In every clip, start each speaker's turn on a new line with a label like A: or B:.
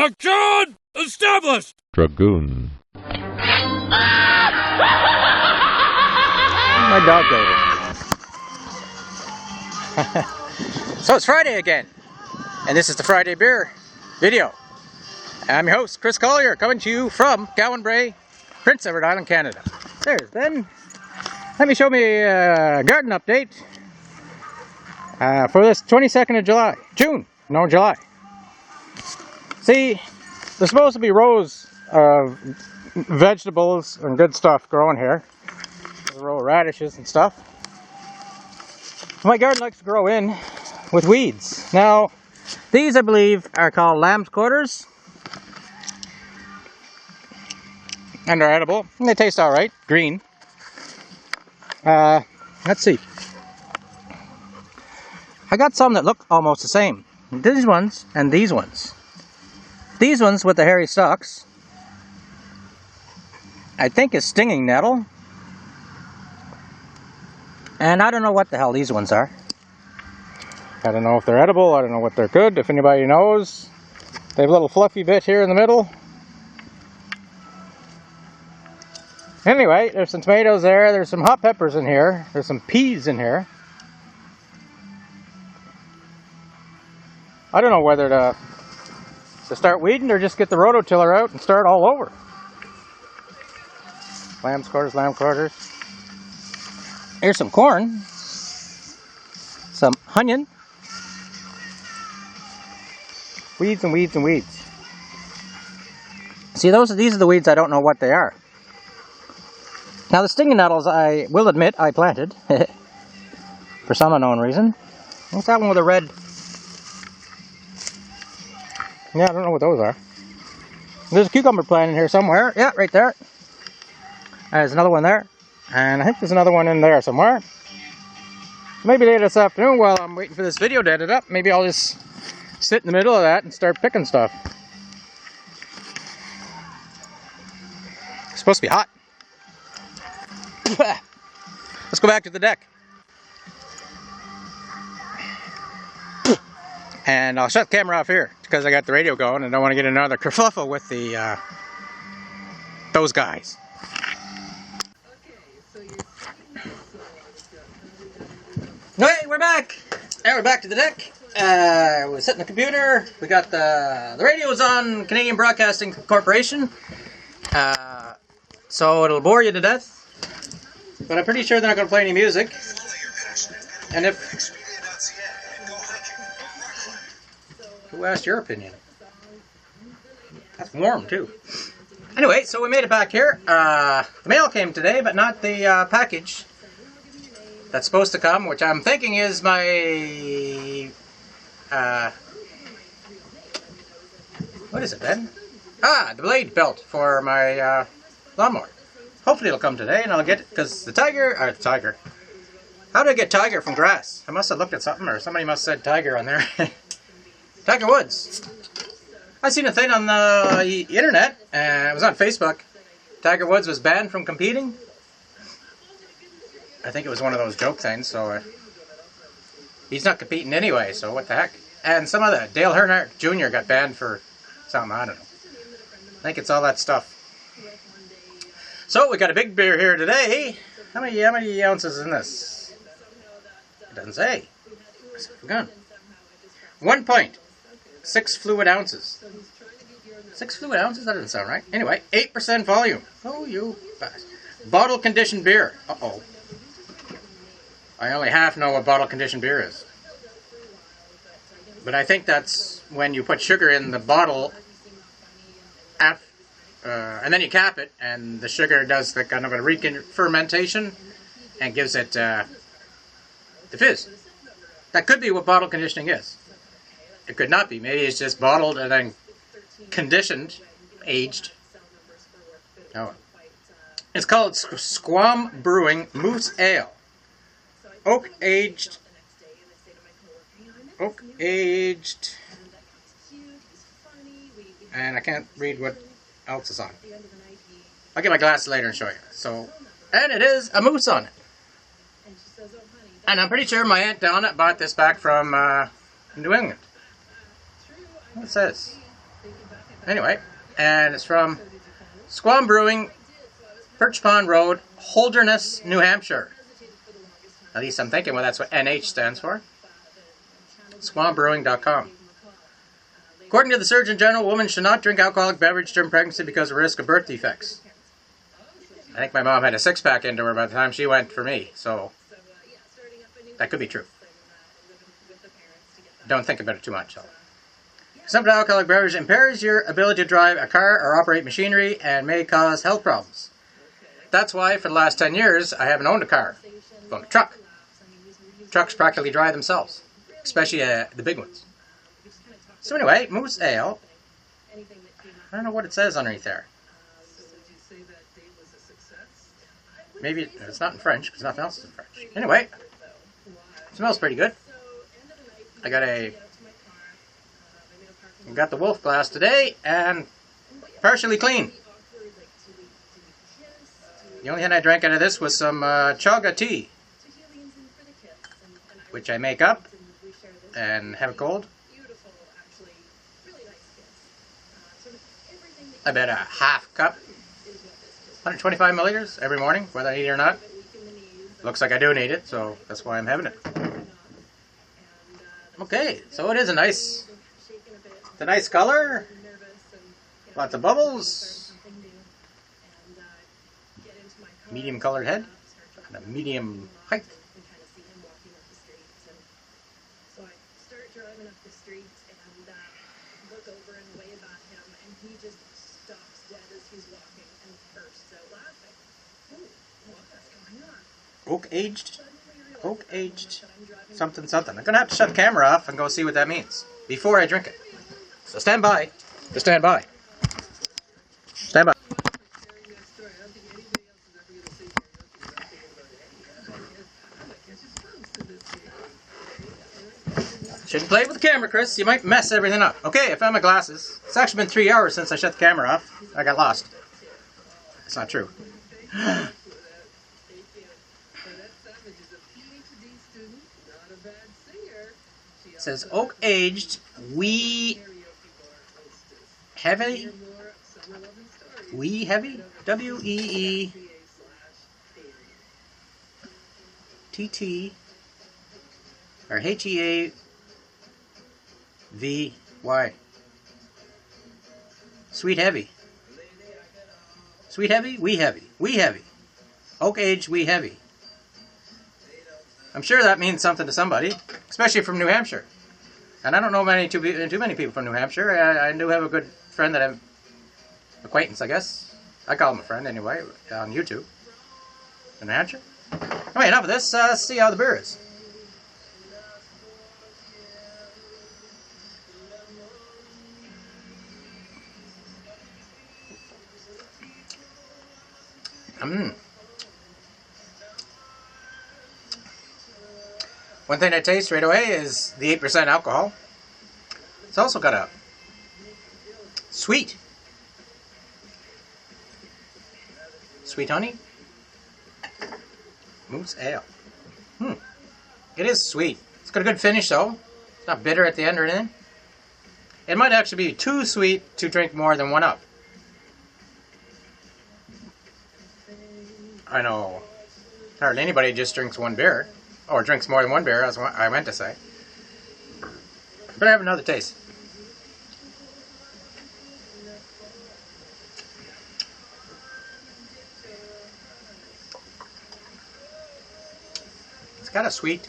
A: Action! Established!
B: Dragoon.
C: My dog ate it. So it's Friday again, and this is the Friday Beer video. I'm your host, Chris Collier, coming to you from Gowan Bray, Prince Edward Island, Canada. There's Ben. Let me show me a garden update for this 22nd of July. July. See, there's supposed to be rows of vegetables and good stuff growing here. There's a row of radishes and stuff. My garden likes to grow in with weeds. Now, these I believe are called lamb's quarters. And they're edible. And they taste alright. Green. Let's see. I got some that look almost the same. These ones and these ones. These ones with the hairy stalks, I think is stinging nettle. And I don't know what the hell these ones are. I don't know if they're edible, I don't know what they're good. If anybody knows, they have a little fluffy bit here in the middle. Anyway, there's some tomatoes there, there's some hot peppers in here, there's some peas in here. I don't know whether to start weeding or just get the rototiller out and start all over. Lamb's quarters, lamb quarters. Here's some corn, some onion, weeds and weeds and weeds. See, these are the weeds I don't know what they are. Now the stinging nettles, I will admit, I planted for some unknown reason. What's that one with a red? Yeah, I don't know what those are. There's a cucumber plant in here somewhere. Yeah, right there. There's another one there. And I think there's another one in there somewhere. Maybe later this afternoon while I'm waiting for this video to edit up, maybe I'll just sit in the middle of that and start picking stuff. It's supposed to be hot. Let's go back to the deck. And I'll shut the camera off here because I got the radio going and I don't want to get another kerfuffle with the those guys. Okay, we're back. Now we're back to the deck. We're sitting on the computer. We got the radios on Canadian Broadcasting Corporation. So it'll bore you to death. But I'm pretty sure they're not going to play any music. And if... Who asked your opinion? That's warm too. Anyway, so we made it back here. The mail came today, but not the package that's supposed to come, which I'm thinking is my... what is it, Ben? Ah, the blade belt for my lawnmower. Hopefully it'll come today and I'll get it, because the tiger... How did I get tiger from grass? I must have looked at something, or somebody must have said tiger on there. Tiger Woods. I seen a thing on the internet, and it was on Facebook. Tiger Woods was banned from competing. I think it was one of those joke things, so he's not competing anyway, so what the heck. And some other, Dale Earnhardt Jr. got banned for something, I don't know. I think it's all that stuff. So we got a big beer here today. How many ounces in this? It doesn't say. Where's the gun? 1.6 fluid ounces. 6 fluid ounces? That doesn't sound right. Anyway, 8% volume. Oh, you bastard. Bottle conditioned beer. Uh-oh. I only half know what bottle conditioned beer is. But I think that's when you put sugar in the bottle and then you cap it, and the sugar does the kind of a re-fermentation and gives it the fizz. That could be what bottle conditioning is. It could not be. Maybe it's just bottled and then conditioned, aged. Oh. It's called Squam Brewing Moose Ale. Oak aged. And I can't read what else is on it. I'll get my glasses later and show you. So, and it is a moose on it. And I'm pretty sure my Aunt Donna bought this back from New England. What it says? Anyway, and it's from Squam Brewing, Perch Pond Road, Holderness, New Hampshire. At least I'm thinking, well, that's what NH stands for. SquamBrewing.com. According to the Surgeon General, women should not drink alcoholic beverage during pregnancy because of risk of birth defects. I think my mom had a six-pack into her by the time she went for me, so that could be true. Don't think about it too much, though. Consumption of alcoholic beverage impairs your ability to drive a car or operate machinery and may cause health problems. That's why, for the last 10 years, I haven't owned a car. I've owned a truck. Trucks practically drive themselves, especially the big ones. So anyway, Moose Ale. I don't know what it says underneath there. Maybe it's not in French, because nothing else is in French. Anyway, it smells pretty good. I got the Wolf glass today, and partially clean. The only thing I drank out of this was some chaga tea, which I make up and have it cold. I bet a half cup, 125 milliliters every morning, whether I need it or not. Looks like I do need it, so that's why I'm having it. Okay, so it is a nice color, lots of bubbles, medium colored head, and a medium height. So I start driving up the street and look over and wave at him, and he just stops dead as he's walking and bursts out laughing. Ooh, what's going on? Oak aged, something, something. I'm going to have to shut the camera off and go see what that means before I drink it. So stand by. Just stand by. Stand by. Shouldn't play with the camera, Chris. You might mess everything up. Okay, I found my glasses. It's actually been 3 hours since I shut the camera off. I got lost. It's not true. It says oak aged, wee heavy, W-E-E-T-T, or H-E-A-V-Y. Sweet heavy. Sweet heavy, wee heavy. Wee heavy. Oak aged, wee heavy. I'm sure that means something to somebody, especially from New Hampshire. And I don't know too many people from New Hampshire. I do have a good friend that I'm acquaintance, I guess. I call him a friend anyway, on YouTube. In New Hampshire. Anyway, enough of this. Let's see how the beer is. One thing I taste right away is the 8% alcohol. It's also got a sweet honey. Moose Ale. It is sweet. It's got a good finish though. It's not bitter at the end or anything. It might actually be too sweet to drink more than one up. I know hardly anybody just drinks one beer. Or drinks more than one beer, as I meant to say. But I have another taste. It's got a sweet.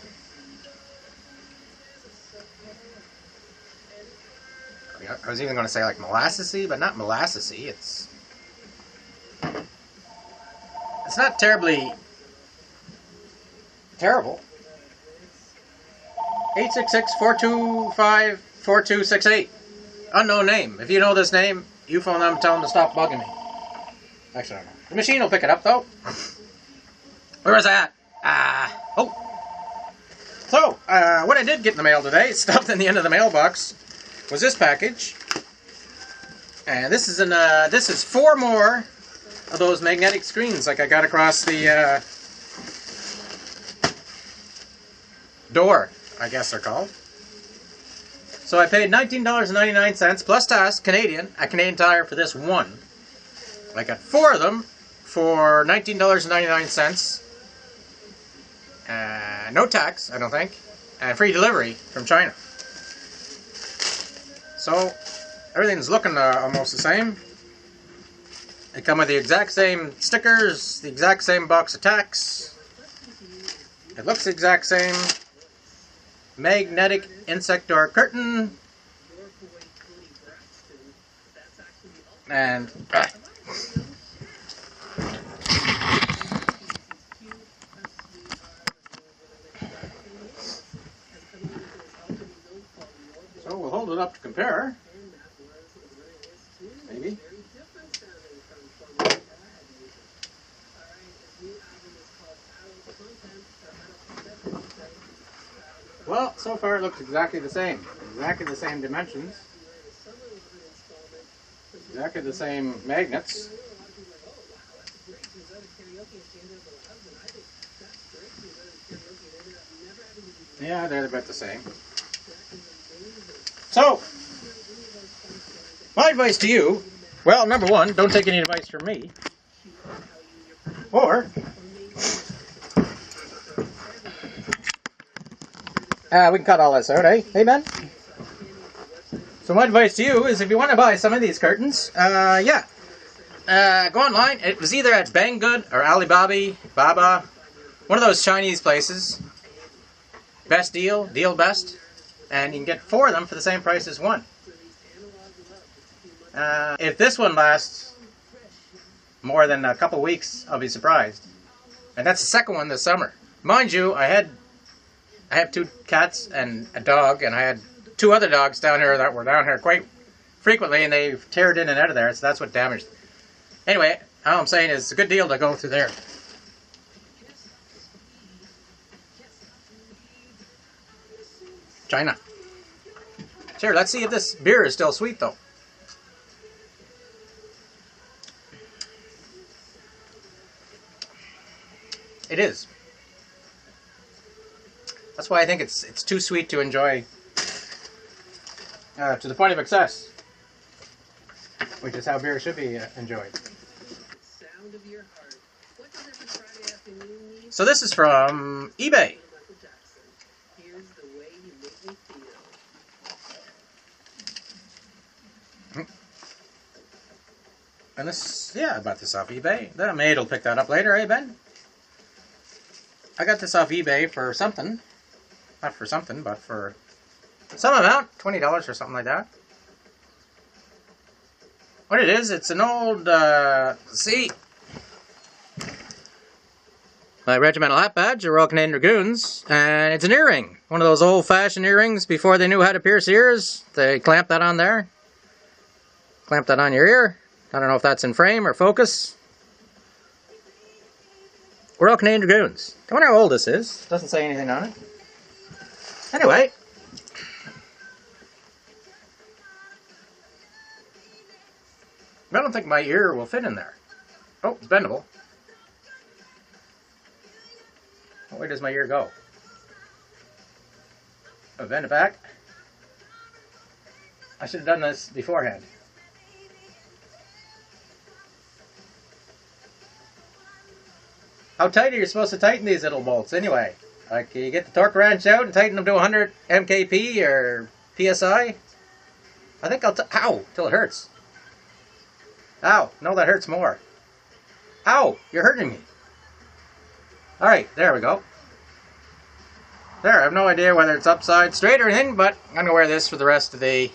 C: I was even going to say like molassesy, but not molassesy. It's not terribly terrible. 866-425-4268. Unknown name. If you know this name, you phone them and tell them to stop bugging me. Actually, I don't know. The machine will pick it up, though. Where was that? So, what I did get in the mail today, stuffed in the end of the mailbox, was this package. And this is 4 more of those magnetic screens like I got across the door, I guess they're called. So I paid $19.99 plus tax, Canadian, at Canadian Tire for this one. I got 4 of them for $19.99. No tax, I don't think. And free delivery from China. So, everything's looking almost the same. They come with the exact same stickers, the exact same box of tacks. It looks the exact same. Magnetic insect door curtain. And... so we'll hold it up to compare. Maybe. Well, so far it looks exactly the same. Exactly the same dimensions. Exactly the same magnets. Yeah, they're about the same. So, my advice to you, well, number one, don't take any advice from me. Or, we can cut all this out, eh? Hey, Ben? So my advice to you is if you want to buy some of these curtains, go online. It was either at Banggood or Alibaba, one of those Chinese places. Best deal, deal best. And you can get 4 of them for the same price as one. If this one lasts more than a couple weeks, I'll be surprised. And that's the second one this summer. Mind you, I have 2 cats and a dog, and I had 2 other dogs down here that were down here quite frequently, and they've teared in and out of there, so that's what damaged. Anyway, all I'm saying is it's a good deal to go through there. China. Sure, let's see if this beer is still sweet, though. It is. That's why I think it's too sweet to enjoy to the point of excess, which is how beer should be enjoyed. So this is from eBay. And this, yeah, I bought this off eBay. The maid will pick that up later, eh, Ben? I got this off eBay for something. Not for something, but for some amount. $20 or something like that. What it is, it's an old, my regimental hat badge, the Royal Canadian Dragoons, and it's an earring. One of those old-fashioned earrings before they knew how to pierce ears. They clamped that on there. Clamp that on your ear. I don't know if that's in frame or focus. Royal Canadian Dragoons. I wonder how old this is. Doesn't say anything on it. Anyway. I don't think my ear will fit in there. Oh, it's bendable. Where does my ear go? Oh, bend it back. I should have done this beforehand. How tight are you supposed to tighten these little bolts anyway? Like, you get the torque wrench out and tighten them to 100 MKP or PSI? I think ow, till it hurts. Ow, no, that hurts more. Ow, you're hurting me. Alright, there we go. There, I have no idea whether it's upside straight or anything, but I'm going to wear this for the rest of the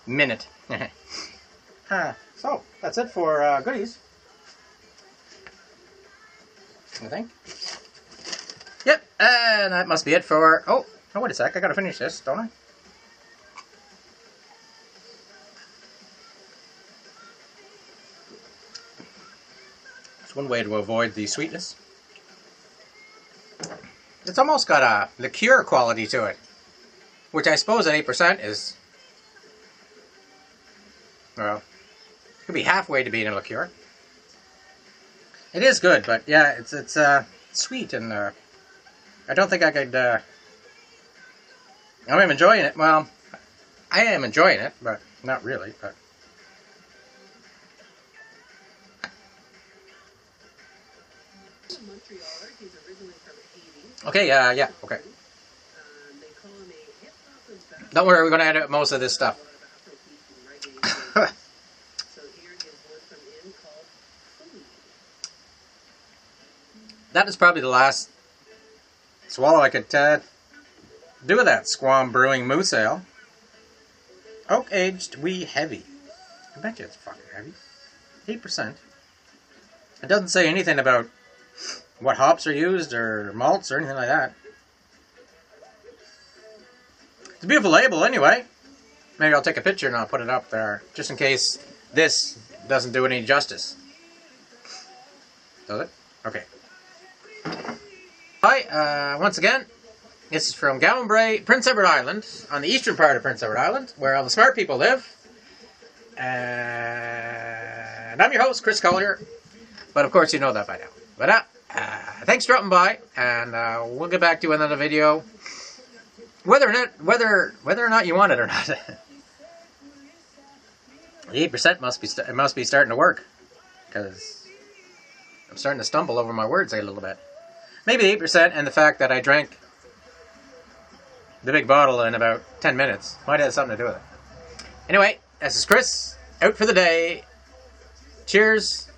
C: minute. So, that's it for goodies. I think. Yep, and that must be it for... Oh, wait a sec, I gotta finish this, don't I? That's one way to avoid the sweetness. It's almost got a liqueur quality to it, which I suppose at 8% is... Well, it could be halfway to being a liqueur. It is good, but yeah, it's sweet, and I don't think I could. I'm enjoying it. Well, I am enjoying it, but not really. But okay, yeah, okay. Don't worry, we're going to edit most of this stuff. That is probably the last swallow I could do with that Squam Brewing Moose Ale. Oak aged wee heavy. I bet you it's fucking heavy. 8%. It doesn't say anything about what hops are used or malts or anything like that. It's a beautiful label anyway. Maybe I'll take a picture and I'll put it up there just in case this doesn't do it any justice. Does it? Okay. Hi, once again, this is from Galway, Prince Edward Island, on the eastern part of Prince Edward Island, where all the smart people live. And I'm your host, Chris Collier. But of course you know that by now. But thanks for dropping by, and we'll get back to you in another video, whether or not you want it or not. The 8% must be starting to work, because I'm starting to stumble over my words a little bit. Maybe the 8% and the fact that I drank the big bottle in about 10 minutes might have something to do with it. Anyway, this is Chris, out for the day. Cheers.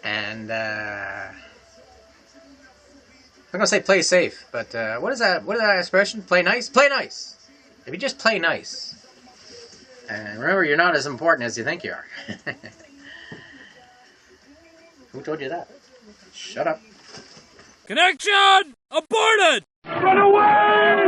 C: And I'm gonna say play safe, but what is that? What is that expression? Play nice? Play nice! If you just play nice. And remember, you're not as important as you think you are. Who told you that? Shut up.
A: Connection aborted!
B: Run away!